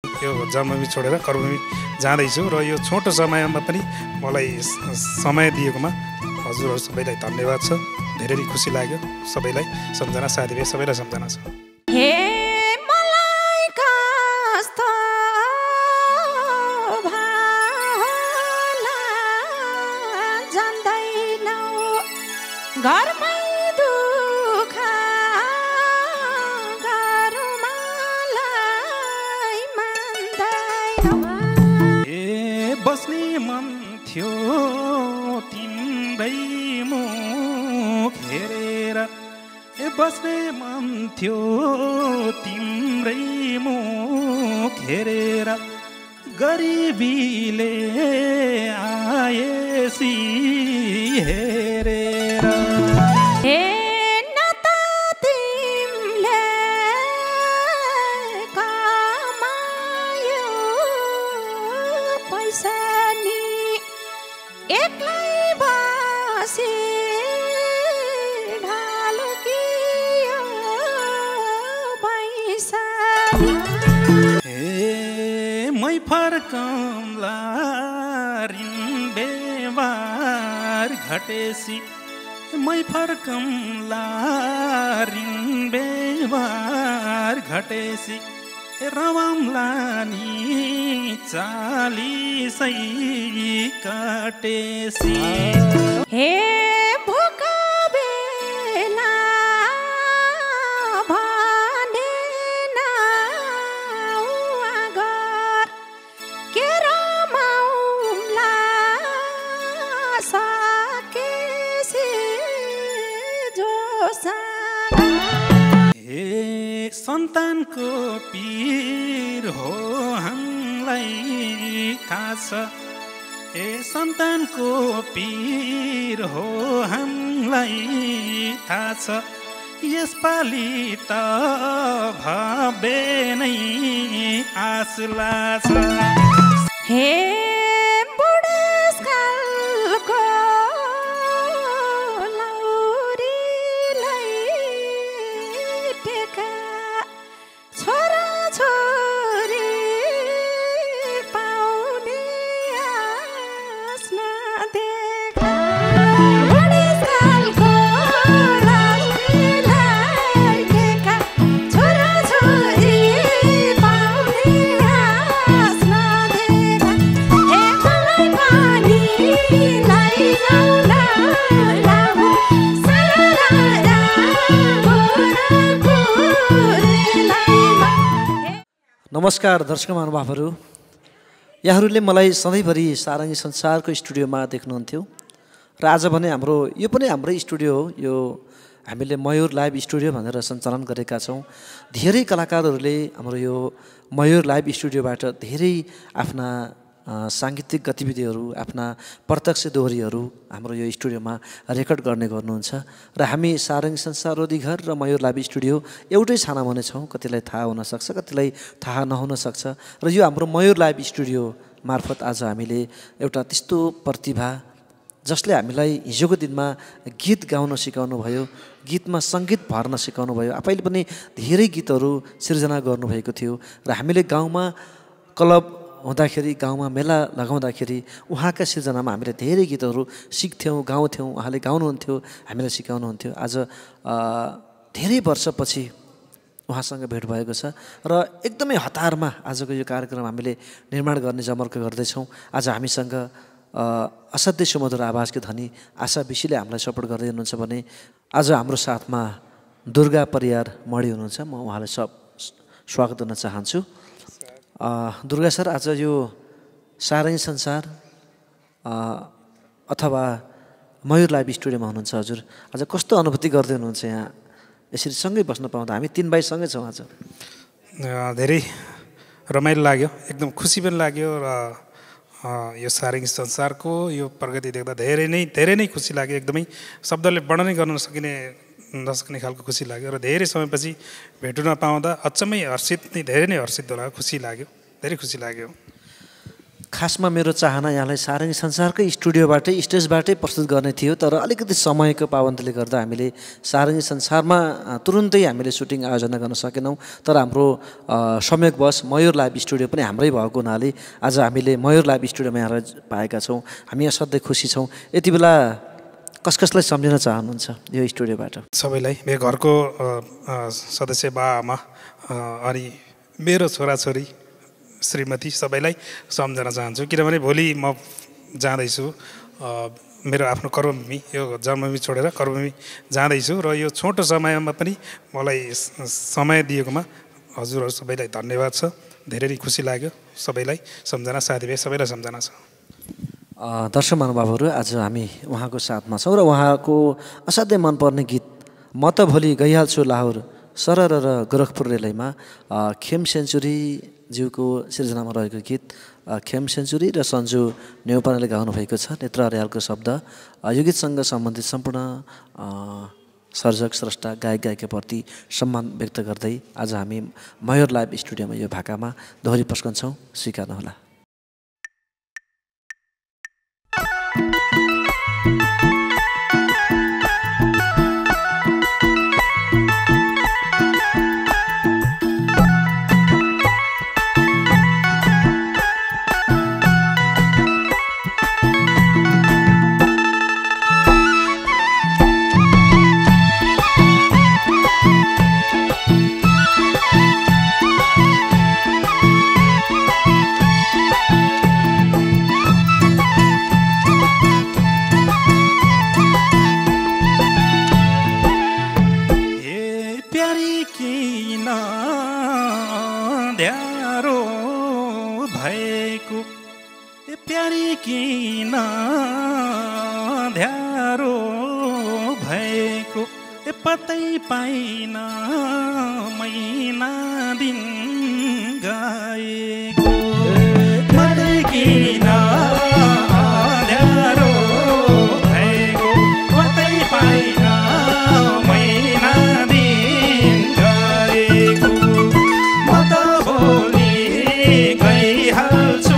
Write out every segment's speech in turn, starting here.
यो जन्मभूमि छोडेर कर्मभूमि जाँदैछु र यो छोटो समयमा पनि मलाई समय दिएकोमा हजुरहरू सबैलाई धन्यवाद छ। धेरै खुसी लाग्यो। सबैलाई सम्झना, साथीभाइ सबैलाई सम्झना छ। हे मलाई कस्तो भाला जान्दैनौ, घरमै दुःख गरौँलाई मान्दैनौ। ए बस्ने मन थियो तिम्रै मुख हेरेर, ए बस्ने मन थियो तिम्रै मुख हेरेर, गरिबीले आएसी हेरेर। हे न त तिमीले कमायो पैसा नि, एक्लै बसी ढालुकियो पैसा नि। ए मै फर्कौँला ऋण व्यवहार घटेसी, मै फर्कौँला ऋण व्यवहार घटेसी, रमाउँला नि चालिसै काटेसी। हे भोक बेला भनेन उहाँ के रमाउँला सकेसी जोसँग। हे सन्तानको पीर हो हामीलाई थाहा छ, ए सन्तानको पीर हो हामीलाई थाहा छ, यसपालि त भव्य नै आश लाग्छ। हे बुढेसकालको लौरीलाई टेका छोरा छोरी पाउने आस नदेखा। बुढेसकालको लौरीलाई टेका छोरा छोरी पाउने आस नदेखा। हे मलाई पनि लैजाऊ न लामो सारा गोरखपुरैमा। नमस्कार दर्शक महानुभावहरू, यहाँहरूले मलाई सधैँभरि सारङ्गी संसारको स्टुडियोमा देख्नुहुन्थ्यो र आज भने यो पनि हाम्रै स्टुडियो हो। यो हामीले मयूर लाइभ स्टुडियो भनेर सञ्चालन गरेका छौँ। धेरै कलाकारहरूले हाम्रो यो मयूर लाइभ स्टुडियोबाट धेरै आफ्ना साङ्गीतिक गतिविधिहरू, आफ्ना प्रत्यक्ष दोहोरीहरू हाम्रो यो स्टुडियोमा रेकर्ड गर्नुहुन्छ र हामी सारङ्गी संसार रोधीघर र मयूर लाइभ स्टुडियो एउटै छानामा नै छौँ। कतिलाई थाहा हुनसक्छ, कतिलाई थाहा नहुन सक्छ र यो हाम्रो मयूर लाइभ स्टुडियो मार्फत आज हामीले एउटा त्यस्तो प्रतिभा जसले हामीलाई हिजोको दिनमा गीत गाउन सिकाउनु भयो, गीतमा सङ्गीत भर्न सिकाउनु भयो, आफैले पनि धेरै गीतहरू सिर्जना गर्नुभएको थियो र हामीले गाउँमा क्लब हुँदाखेरि, गाउँमा मेला लगाउँदाखेरि उहाँका सिर्जनामा हामीले धेरै गीतहरू सिक्थ्यौँ, गाउँथ्यौँ। उहाँले गाउनुहुन्थ्यो, हामीलाई सिकाउनुहुन्थ्यो। आज धेरै वर्षपछि उहाँसँग भेट भएको छ र एकदमै हतारमा आजको यो कार्यक्रम हामीले निर्माण गर्ने जमर्को गर्दैछौँ। आज हामीसँग असाध्यै सुमधुर आवाजकी धनी आशा विशीले हामीलाई सपोर्ट गर्दै हुनुहुन्छ भने आज हाम्रो साथमा दुर्गा परियार मणि हुनुहुन्छ। म उहाँलाई स्वागत गर्न चाहन्छु। दुर्गा सर, आज यो सारङ्गी संसार अथवा मयूर लाइभ स्टुडियोमा हुनुहुन्छ। हजुर आज कस्तो अनुभूति गर्दै हुनुहुन्छ यहाँ यसरी सँगै बस्न पाउँदा? हामी तीन भाइ सँगै छौँ आज। धेरै रमाइलो लाग्यो, एकदम खुसी पनि लाग्यो र यो सारङ्गी संसारको यो प्रगति देख्दा धेरै नै खुसी लाग्यो। एकदमै शब्दले वर्णनै गर्न नसक्ने खालको खुसी लाग्यो र धेरै समयपछि भेट्न पाउँदा अचम्मै हर्षित, धेरै नै हर्षित होला, खुसी लाग्यो, धेरै खुसी लाग्यो। खासमा मेरो चाहना यहाँलाई सारङ्गी संसारकै स्टुडियोबाटै स्टेजबाटै प्रस्तुत गर्ने थियो, तर अलिकति समयको पाबन्दीले गर्दा हामीले सारङ्गी संसारमा तुरुन्तै हामीले सुटिङ आयोजना गर्न सकेनौँ। तर हाम्रो संयोगवश मयूर लाइभ स्टुडियो पनि हाम्रै भएको हुनाले आज हामीले मयूर लाइभ स्टुडियोमा यहाँलाई पाएका छौँ। हामी असाध्यै खुसी छौँ। यति बेला कसलाई सम्झिन चाहनुहुन्छ यो स्टुडियोबाट? सबैलाई, मेरो घरको सदस्य बाआमा अनि मेरो छोराछोरी श्रीमती सबैलाई सम्झन चाहन्छु। किनभने भोलि म जाँदैछु मेरो आफ्नो कर्मभूमि, यो जन्मभूमि छोडेर कर्मभूमि जाँदैछु र यो छोटो समयमा पनि मलाई समय दिएकोमा हजुरहरू सबैलाई धन्यवाद छ। धेरै नै खुसी लाग्यो। सबैलाई सम्झना, साथीभाइ सबैलाई सम्झना छ। दर्शक महानुभावहरू, आज हामी उहाँको साथमा छौँ र उहाँको असाध्यै मनपर्ने गीत म त भोलि गइहाल्छु लाहोर सरर र गोरखपुर रेलैमा खेम सेन्चुरीज्यूको सिर्जनामा रहेको गीत खेम सेन्चुरी र सन्जु नेउपानेले गाउनुभएको छ। नेत्र अर्यालको शब्द। यो गीतसँग सम्बन्धित सम्पूर्ण सर्जक स्रष्टा गायक गायिकाप्रति सम्मान व्यक्त गर्दै आज हामी मयूर लाइभ स्टुडियोमा यो भाकामा दोहोरी पस्कन्छौँ। स्वीकार्नुहोला। किन ध्यारो भएको पत्तै पाइन महिना दिन गएको पत्तै किन ध्यारो भएको पत्तै पाइन महिना दिन गएको म त भोलि गइहाल्छु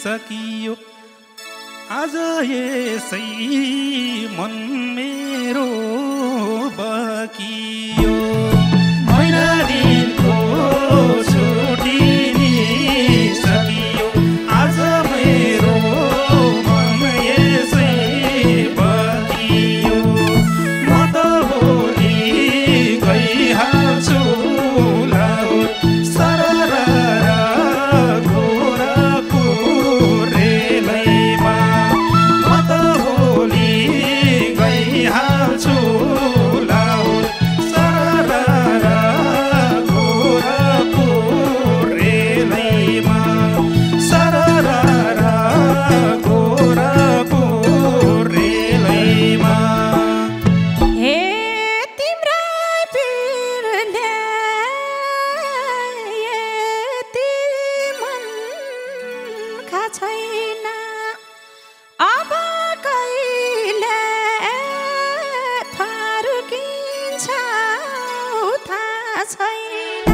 सकियो आज यसै मन मेरो बकियो महिना दिनको छुट्टी सकियो आज मेरो मन यसै बकियो म त भोलि गइहाल्छु लाहोर सरर हाल्छु लाहोर सरर अब कहिले फर्किन्छौ थाहा छैन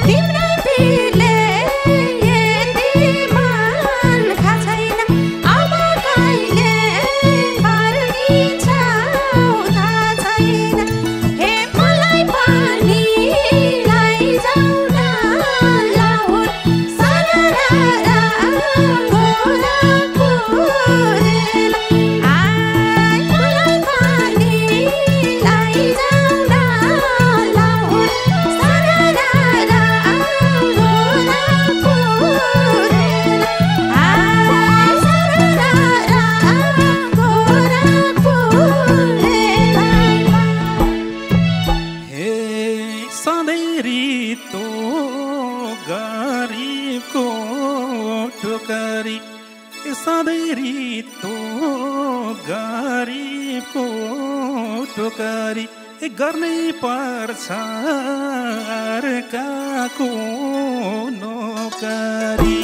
तिम्रै पिरले यति मन खा छैन अब कहिले फर्किन्छौ थाहा छैन हे मलाई पनि लैजाऊ न लाहुर सररा सधैँ रित्तो गरिबको टोकरी गर्नै पर्छ अर्काको नोकरी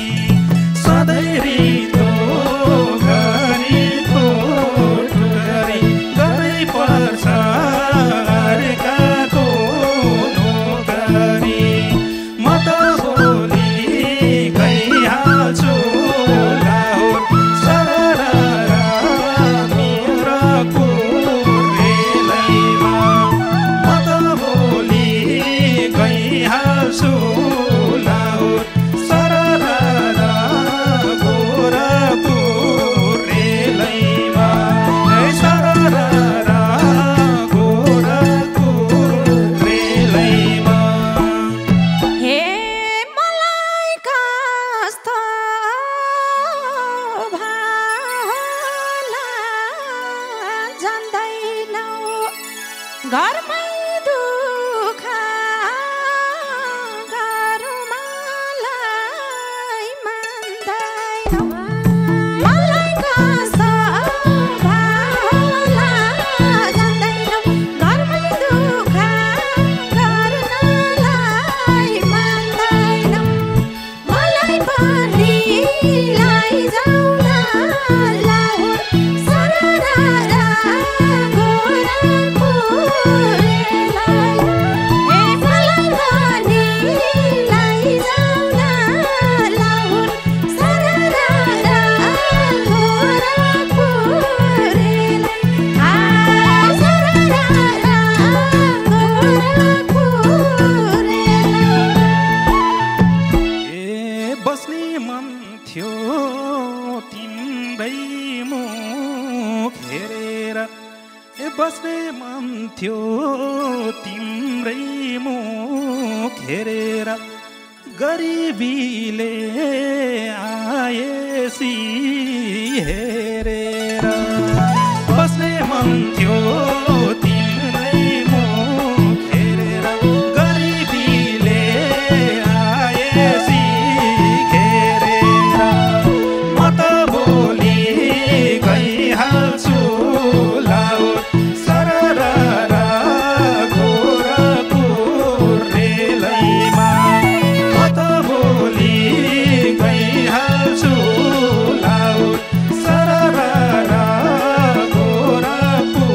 सधैँ रित्तो गरिबको टोकरी गर्नै पर्छ अर्काको नोकरी म त भोलि गइहाल्छु घरमै दुःख गरौँलाई मान्दैनौ मलाई कस्तो होला जान्दैनौ घरमै दुःख गर्नलाई मान्दैनौ मलाई पनि लैजाऊ न लाहुर सररा बस्ने मन थियो तिम्रै मुख हेरेर गरिबीले आएसी हेरेर बस्ने मन थियो तिम्रै मुख हेरेर गरिबीले आएसी हेरेर म त भोलि गइहाल्छु सररा गोरखपुर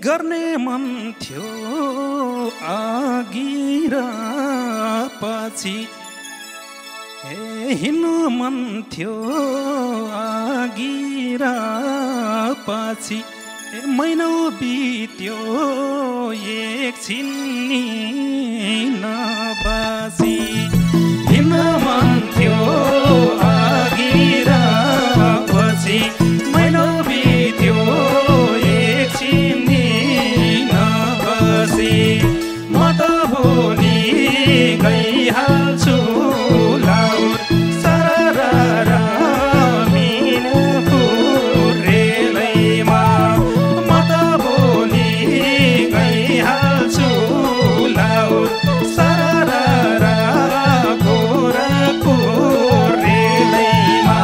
गर्ने मन थियो अघि र पछि हिँड्नु मन थियो अघि र पछि महिनौ बित्यो एकछिन नि नबसी हिँड्नु मन थियो अघि र पछि महिनौ बित्यो एकछिन नि नबसी म त भोलि गइहाल्छु लाउर सररा मिनपुर रेलैमा म त भोलि गइहाल्छु लाउर सररा गोरखपुर रेलैमा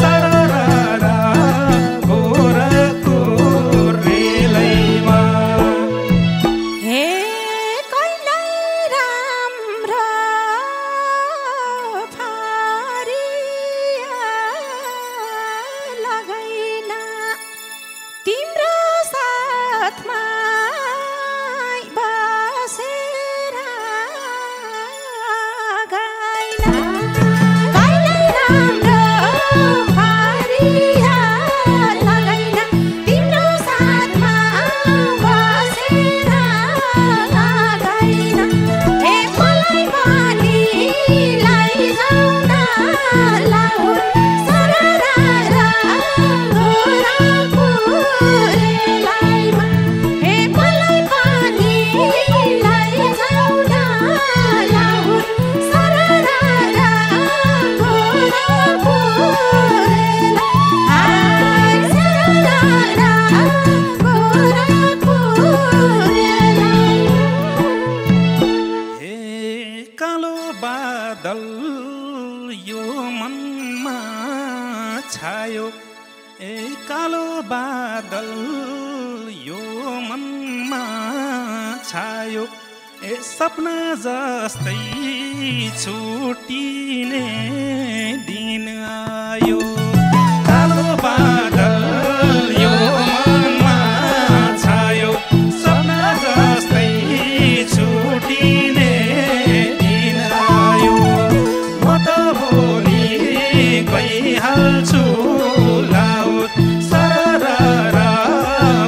सररा गोरखपुर रेलैमा हे कहिल्यै राम्रो फारिया लगाइन तिम्रो साथमा बसेर गाइन कहिल्यै राम्रो फारिया लगाइन तिम्रो साथमा बसेर गाइन हे मलाई पनि लैजाऊ न लाउर सररा गोरखपुर रेलैमा हे मलाई पनि लैजाऊ न लाउर सररा गोरखपुर हे कालो बादल यो मनमा छायो ए कालो बादल यो मनमा छायो ए सपना जस्तै छुटिने दिन आयो कालो बादल यो मनमा छायो सपना जस्तै छुटिने दिन आयो म त भोलि गइहाल्छु लाउर सररा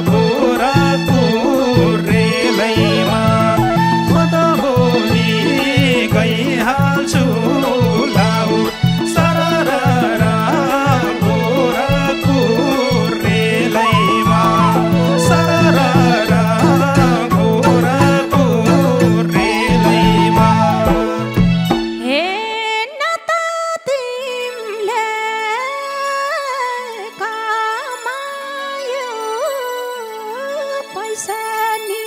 गोरखपुर रेलैमा म त भोलि गइहाल्छु लाउर सररा गोरखपुर रेलैमा सररा गोरखपुर रेलैमा हे न त तिमीले कमायो पैसा नि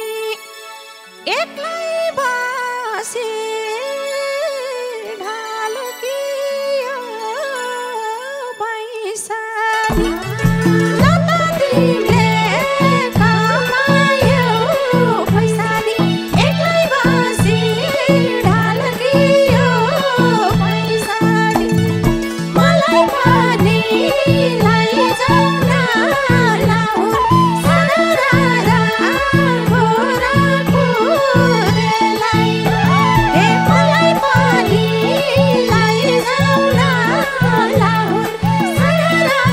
एक्लै बसी ढालकियो पैसा नि न त तिमीले कमायो पैसा नि एक्लै बसी ढालकियो पैसा नि मलाई पनि लैजाऊ न लाउर सररा गोरखपुर रेलैमा हे मलाई पनि लैजाऊ न लाउर सररा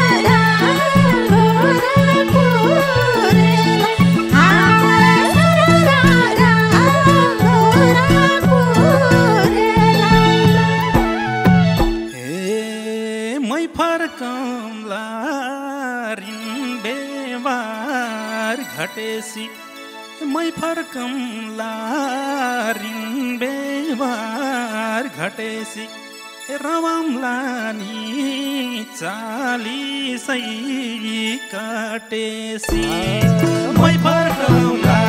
गोरखपुर रेलैमा सररा गोरखपुर रेलैमा ए मै फर्कौँला रिन बेवार घटेसी मै फर्कौँला रिन बेवार घटेसी रमाउँला नि चालिसै काटेसी मै फर्कौँला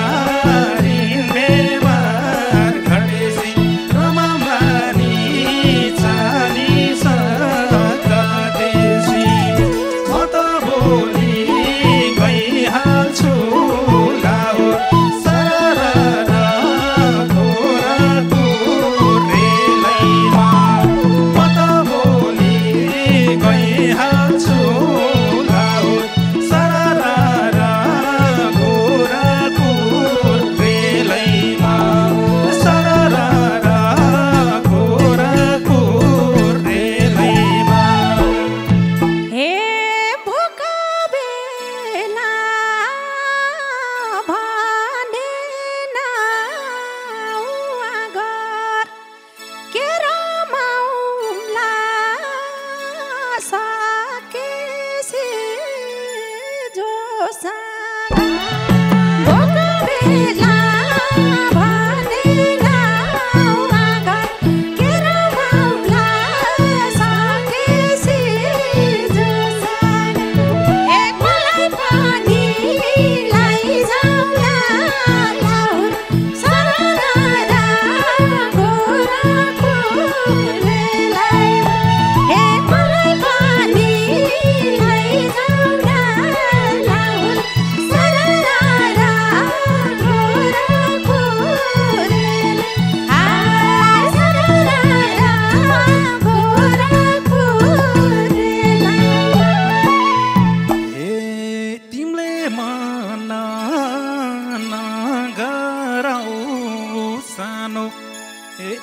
रिन बेवार घटेसी रमाउँला नि चालिस काटेसी म त भोलि गइहाल्छु लाउर सररा गोरखपुर रेलैमा म त भोलि गइहाल्छु लाउर सररा गोरखपुर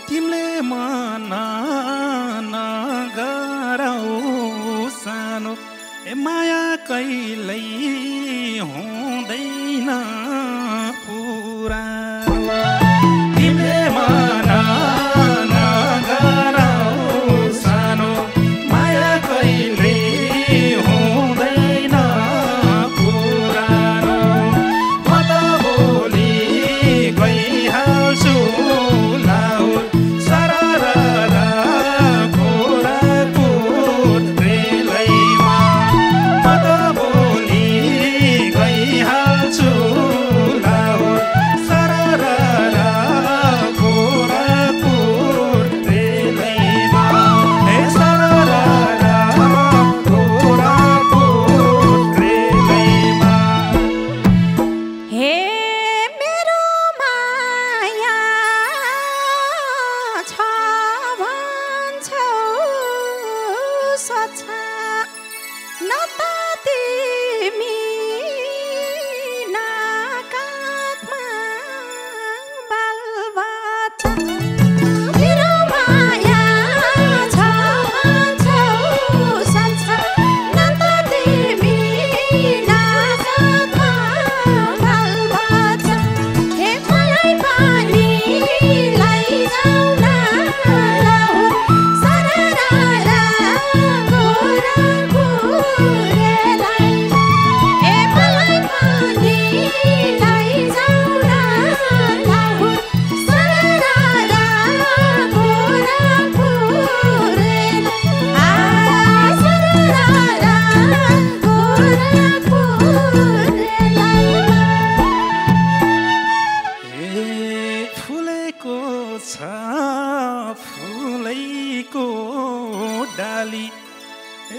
तिमीले मना नगराऊ सानो माया कहिल्यै हुँदैन पुरानो तिमीले मना नगराऊ सानो माया कहिल्यै हुँदैन पुरानो म त भोलि गइहाल्छु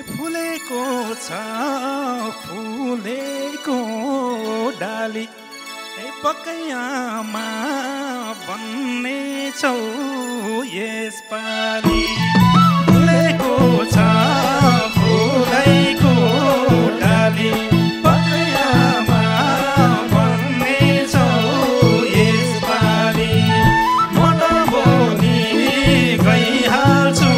फुलेको छ फुलेको डाली पकैयामा बन्ने छौ यसपालि फुलेको छ फुलेको डाली पकैयामा बन्ने छौ यसपालि म त भोलि गइहाल्छु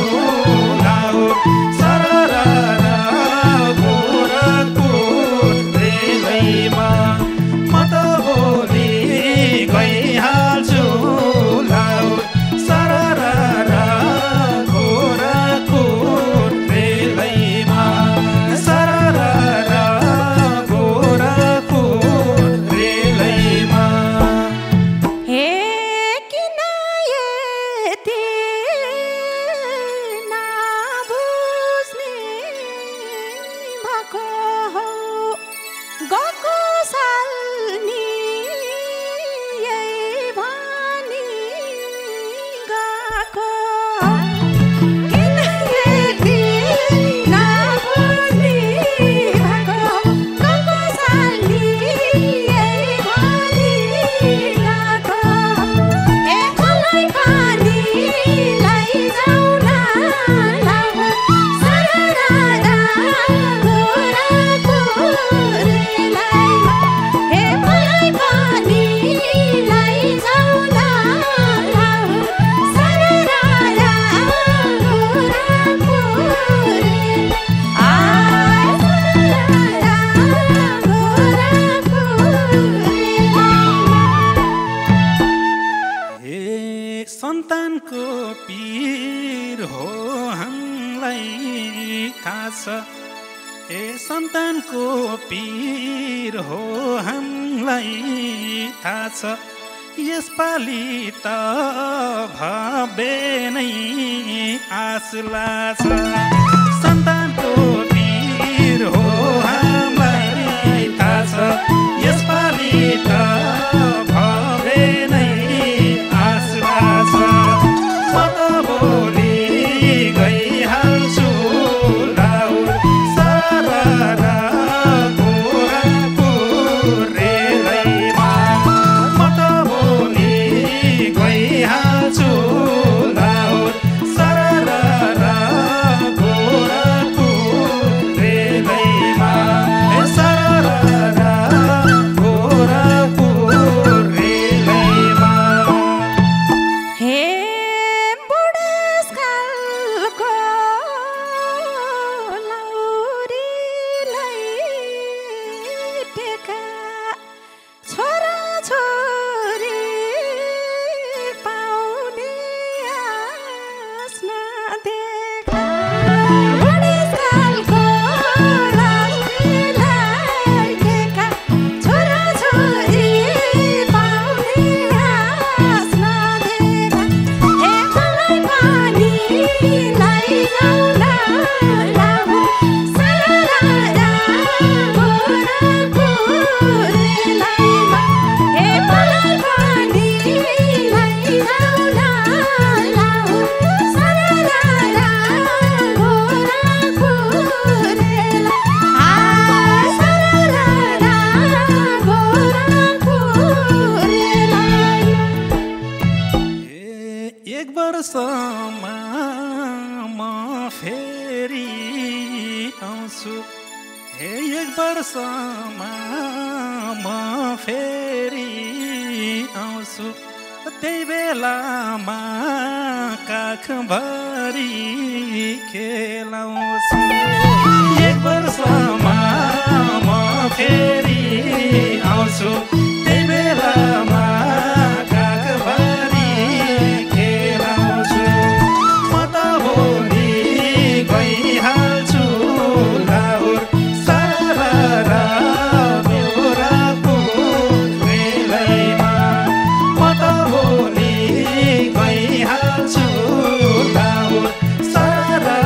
सन्तानको पीर हो हामीलाई थाहा छ सन्तानको पीर हो हामीलाई थाहा छ यसपालि त भव्य नै आस लाग्छ सन्तानको पीर हो हामीलाई थाहा छ यसपालि त भव्य नै आस लाग्छ म त भोलि गइहाल्छु लाउर सारा गोरखपुर रेलैमा म त भोलि गइहाल्छु लाउर सारा गोरखपुर रेलैमा सारा गोरखपुर रेलैमा हे बुढेसकालको लाउरीलाई टेका छोराछोरी पाउने आस नदेखा बुढेसकालको लाउरीलाई टेका छोराछोरी पाउने आस नदेखा हे मलाई पनि लैजाऊ न लाऊ सारा गोरखपुर रेलैमा हे मलाई पनि लैजाऊ न लाऊ सारा गोरखपुर रेलैमा सारा गोरखपुर रेलैमा एक वर्षमा म फेरि आउँछु हे एक वर्षमा म फेरि आउँछु त्यही बेलामा काखभरि खेलाउँछु एक वर्षमा म फेरि आउँछु त्यही बेलामा काखभरि खेलाउँछु म त भोलि गइहाल्छु लाउर सारा गोरखपुर रेलैमा म त भोलि गइहाल्छु लाउर सारा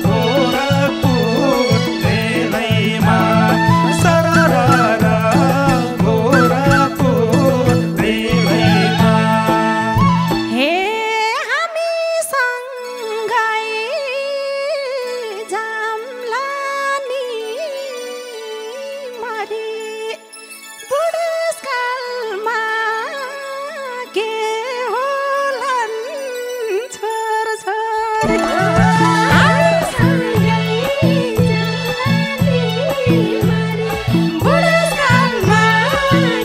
गोरखपुर रेलैमा सारा गोरखपुर रेलैमा हे हामी सँगै जाम्ला नि मरी बुढेसकालमा के होलान् छोरछोरी हामी सँगै जाम्ला नि मरी बुढेसकालमा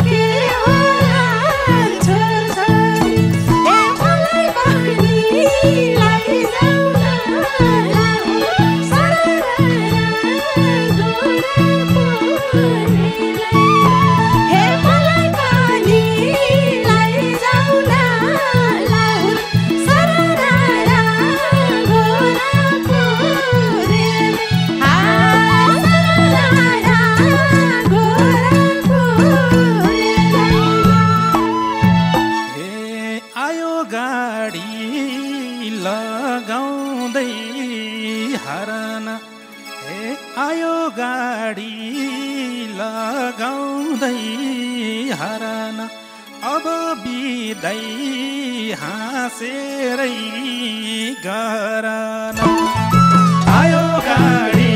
के होलान् छोरछोरी हे मलाई पनि लैजाऊ न लाऊ सारा गोरखपुर रेलैमा हे मलाई पनि लैजाऊ न लाऊ सारा गोरखपुर रेलैमा सारा गोरखपुर रेलैमा हे आयो गाडी लगाउँदै हरन हे आयो गाडी लगाउँदै हरन अब बिदै हाँसेरै गरन आयो गाडी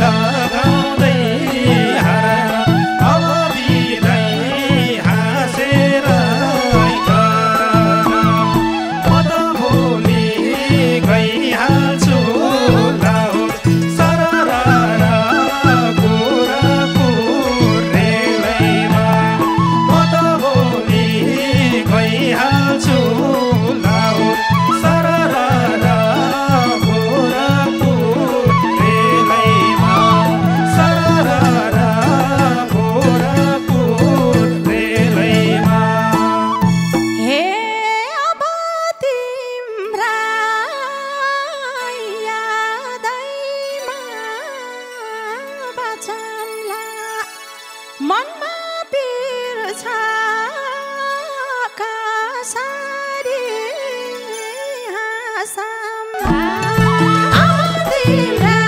लगाउँदै हरन अब बिदै हाँसेरै गरन म त भोलि गइहाल्छु लाउर सारा गोरखपुर रेलैमा म त भोलि गइहाल्छु लाउर सारा गोरखपुर रेलैमा सारा गोरखपुर रेलैमा हे अब तिम्रा यादैमा बचाम्ला मनमा पिर बिर्छका सारी हाँसम तिम्रै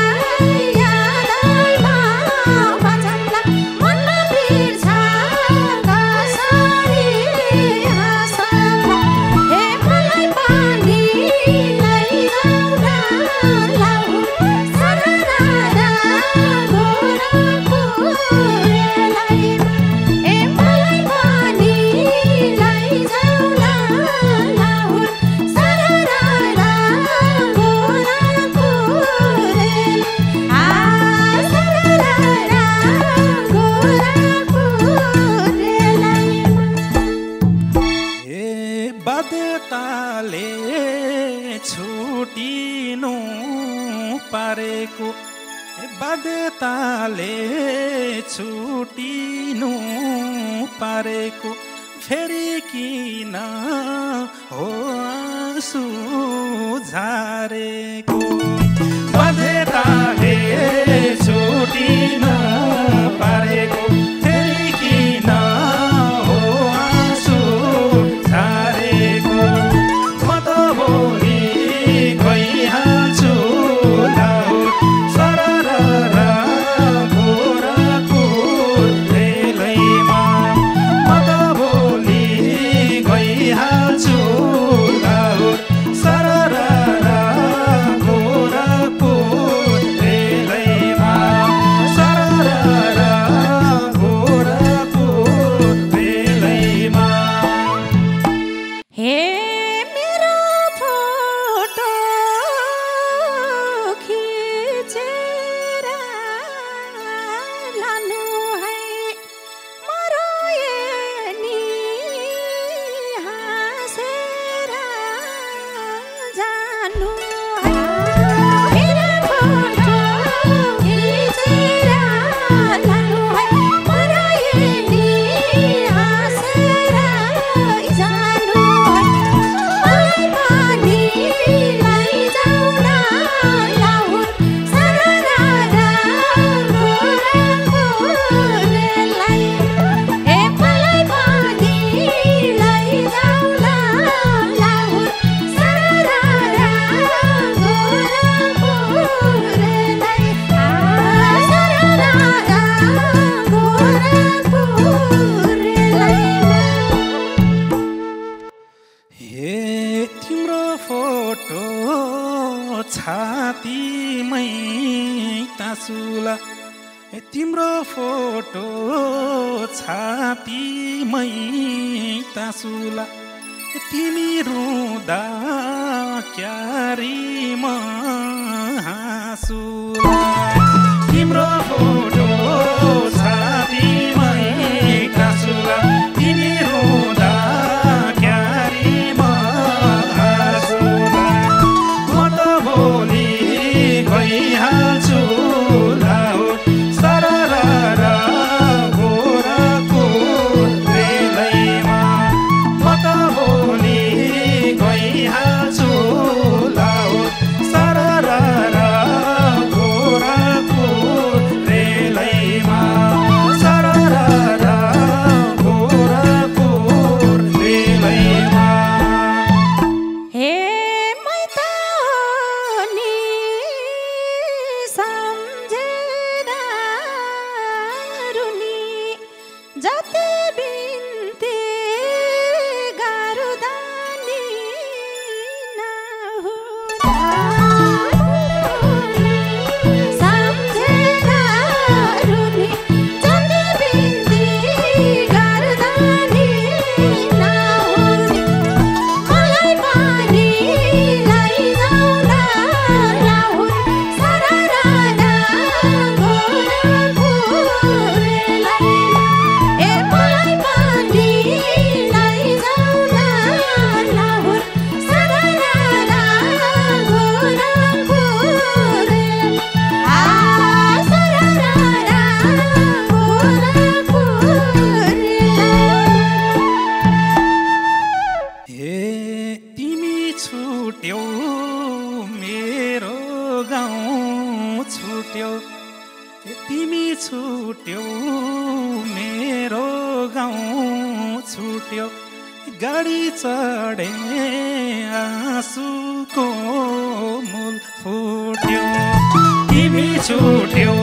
यादैमा बजम्ला मन बिर्छका सारी हाँसम हे मलाई पानी लैजाऊ न लाऊ सररारा गोरखपुरेलाई हे मलाई पानी लैजाऊ न लाऊ सररारा गोरखपुरेलाई सररारा गोरखपुरेलाई ए बाध्यताले छुटिनु पारेको बाध्यताले छुटिनु पारेको फेरि किन हो आँसु झारेको बाध्यताले छुटिनु पारेको फेरि किन हो आँसु झारेको म त भोलि गइहाल्छु लाहुर सरररा गोरखपुर रेलैमा म त भोलि गइहाल्छु लाहुर सरररा गोरखपुर रेलैमा सरररा गोरखपुर रेलैमा हे मेरो फोटो खिचेर लानु है मरोए नि हाँसेर जानु है मेरो फोटो खिचेर लानु है मरोए नि हाँसेर जानु है मलाई पानी लैजाऊ न लाहुर सररारा गोरखपुरेलाई हे मलाई पानी लैजाऊ न लाहुर सररारा गोरखपुरेलाई सररारा गोरखपुरेलाई हे तिम्रो फोटो छातीमै तासुला हे तिम्रो फोटो छातीमै तासुला तिमी रुँदा क्यारीमा हाँसुला तिम्रो फोटो छातीमै तासुला तिमी रुँदा क्यारीमा हाँसुला म त भोलि गइहाल्छु लाहुर सरररा गोरखपुर रेलैमा म त भोलि गइहाल्छु लाहुर सरररा गोरखपुर रेलैमा सरररा गोरखपुर रेलैमा हे मै त नि सम्झेर रुनी जति बिन्ती गर्दा नि नहुँदा सम्झेर रुनी जति बिन्ती गर्दा नि नहुँदा मलाई पानी लैजाऊ न लाहुर सररारा गोरखपुरेलाई हे मलाई पानी लैजाऊ न लाहुर सररारा गोरखपुरेलाई सररारा गोरखपुरेलाई हे तिमी छुट्यौ मेरो गाउँ छुट्यौ तिमी छुट्यौ मेरो गाउँ छुट्यो गाडी चढे आँसुको मूल फुट्यो तिमी छुट्यो